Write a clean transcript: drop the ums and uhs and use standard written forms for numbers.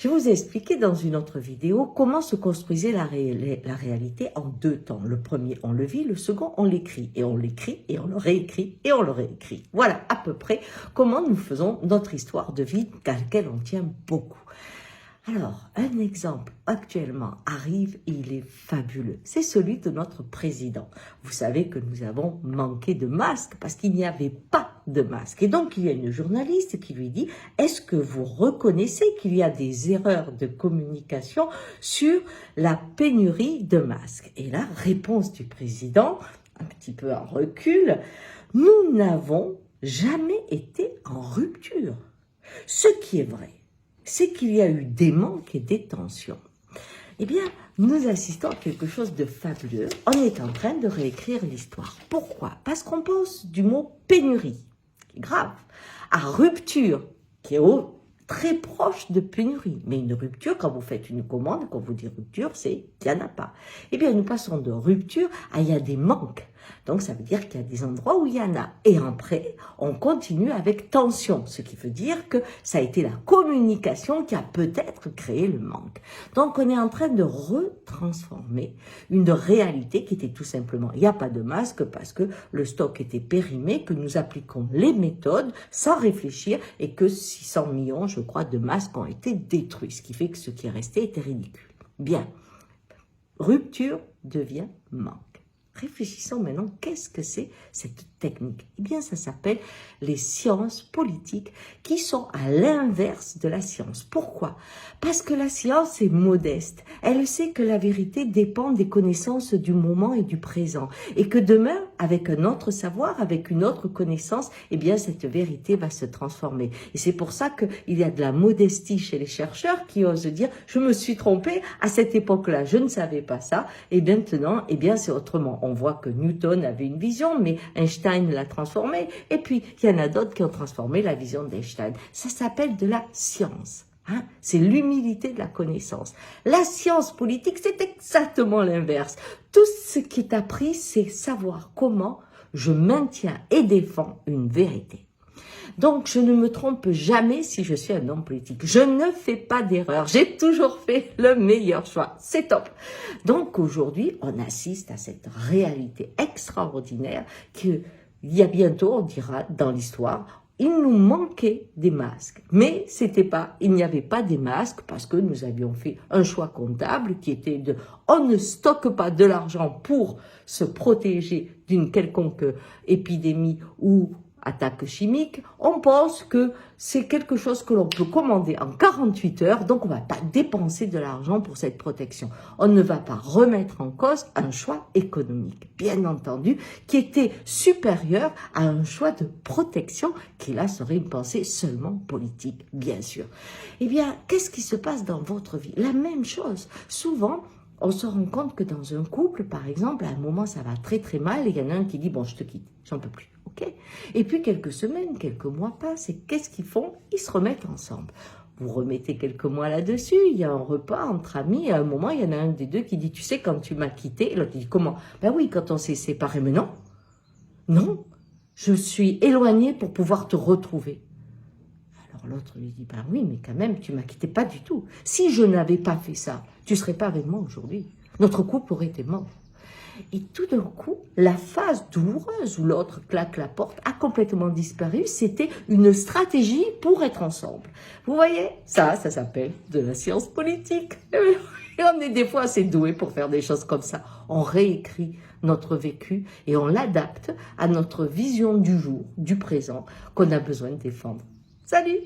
Je vous ai expliqué dans une autre vidéo comment se construisait la réalité en 2 temps. Le premier, on le vit, le second, on l'écrit. Et on l'écrit, et on le réécrit, et on le réécrit. Voilà à peu près comment nous faisons notre histoire de vie à laquelle on tient beaucoup. Alors, un exemple actuellement arrive et il est fabuleux. C'est celui de notre président. Vous savez que nous avons manqué de masques parce qu'il n'y avait pas de masques. Et donc, il y a une journaliste qui lui dit « Est-ce que vous reconnaissez qu'il y a des erreurs de communication sur la pénurie de masques ?» Et la réponse du président, un petit peu en recul, « Nous n'avons jamais été en rupture. » Ce qui est vrai, c'est qu'il y a eu des manques et des tensions. Eh bien, nous assistons à quelque chose de fabuleux. On est en train de réécrire l'histoire. Pourquoi? Parce qu'on pense du mot pénurie, qui est grave, à rupture, qui est très proche de pénurie. Mais une rupture, quand vous faites une commande, quand vous dites rupture, c'est qu'il n'y en a pas. Eh bien, nous passons de rupture à il y a des manques. Donc, ça veut dire qu'il y a des endroits où il y en a. Et après, on continue avec tension, ce qui veut dire que ça a été la communication qui a peut-être créé le manque. Donc, on est en train de retransformer une réalité qui était tout simplement, il n'y a pas de masque parce que le stock était périmé, que nous appliquons les méthodes sans réfléchir et que 600 millions, je crois, de masques ont été détruits, ce qui fait que ce qui est resté était ridicule. Bien, rupture devient manque. Réfléchissons maintenant, qu'est-ce que c'est cette technique? Eh bien, ça s'appelle les sciences politiques qui sont à l'inverse de la science. Pourquoi? Parce que la science est modeste. Elle sait que la vérité dépend des connaissances du moment et du présent. Et que demain, avec un autre savoir, avec une autre connaissance, eh bien, cette vérité va se transformer. Et c'est pour ça qu'il y a de la modestie chez les chercheurs qui osent dire « je me suis trompé à cette époque-là, je ne savais pas ça, et maintenant, eh bien, c'est autrement ». On voit que Newton avait une vision, mais Einstein l'a transformée. Et puis, il y en a d'autres qui ont transformé la vision d'Einstein. Ça s'appelle de la science. Hein? C'est l'humilité de la connaissance. La science politique, c'est exactement l'inverse. Tout ce qui est appris, c'est savoir comment je maintiens et défends une vérité. Donc, je ne me trompe jamais si je suis un homme politique. Je ne fais pas d'erreur. J'ai toujours fait le meilleur choix. C'est top. Donc, aujourd'hui, on assiste à cette réalité extraordinaire qu'il y a bientôt, on dira, dans l'histoire, il nous manquait des masques. Mais il n'y avait pas des masques parce que nous avions fait un choix comptable qui était de, on ne stocke pas de l'argent pour se protéger d'une quelconque épidémie ou attaque chimique, on pense que c'est quelque chose que l'on peut commander en 48 heures, donc on ne va pas dépenser de l'argent pour cette protection. On ne va pas remettre en cause un choix économique, bien entendu, qui était supérieur à un choix de protection qui là serait une pensée seulement politique, bien sûr. Eh bien, qu'est-ce qui se passe dans votre vie? La même chose. Souvent, on se rend compte que dans un couple, par exemple, à un moment, ça va très très mal et il y en a un qui dit « bon, je te quitte, j'en peux plus ». Okay. Et puis quelques semaines, quelques mois passent et qu'est-ce qu'ils font? Ils se remettent ensemble. Vous remettez quelques mois là-dessus, il y a un repas entre amis et à un moment, il y en a un des deux qui dit « tu sais, quand tu m'as quitté », l'autre dit « comment ?»« Ben oui, quand on s'est séparés, mais non, non, je suis éloignée pour pouvoir te retrouver. » Alors l'autre lui dit « ben oui, mais quand même, tu m'as quitté pas du tout. Si je n'avais pas fait ça, tu serais pas avec moi aujourd'hui. Notre couple aurait été mort. » Et tout d'un coup, la phase douloureuse où l'autre claque la porte a complètement disparu. C'était une stratégie pour être ensemble. Vous voyez, ça s'appelle de la science politique. Et on est des fois assez doués pour faire des choses comme ça. On réécrit notre vécu et on l'adapte à notre vision du jour, du présent, qu'on a besoin de défendre. Salut!